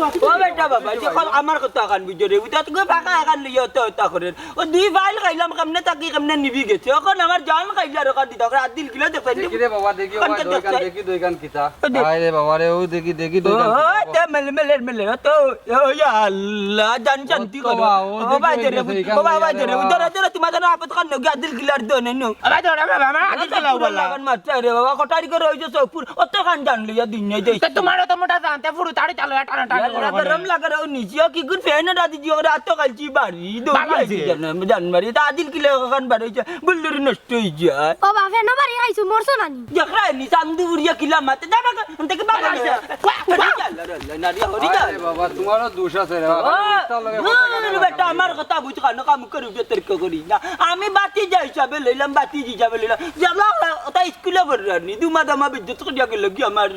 ও বেটা বাবা যখন আমার কথা কান বুঝরে বুঝা তুই ফাঁকা কান লিয়ে তো করেন ও দুই ফাইল খাইলাম কেমনে তাকি কেমনে নিবি গেছে এখন আমার জান খাইলা রকা দিতা করে আদিল কিলো দেখেন দেখি রে বাবা দেখি ও দুই কান কিতা আয় রে বাবা রে ও দেখি দুই কান ও তে মেলে তো ও ইয়া আল্লাহ জান শান্তি করো ও বাজরে ও বাজরে উদরা তোমার জানা আপত কান নগি আদিল কিলার দো নেনু বাজরে বাবা আমার আদিল কিলা বলা কান মারছে রে বাবা কটারি করে হইছে সপুর অত কান জান লিয়া দিন নাই দেই তোমারও তো মোটা জানতে পুরো তাড়ি চালো টানা গরম লাগা ও নিচিও কি গুন ফেন রাতি জিও রাত তো কালচি বাড়ি দো জানমারি তা আদিল কিলা কান বাড়াইছে বুল্লুর নষ্ট হই যায় ও বাবা না বাড়ি আইছো মরছো নানি দেখরা নি সামদু উড়িয়া কিলা মাতে দাবা থেকে বাবা নারিয়া হরি যা আরে বাবা তোমারও দোষ আছে রে বাবা বেটা আমার কথা বুঝ কানো কাম করি তর্ক করি না আমি বাতি যাই হিসাবে লইলাম বাতি হিসাবে লইলাম যাবা ওটা স্কুলে বড় রানি দুমা দামা বিদ্যুৎ করিয়া গেল কি আমার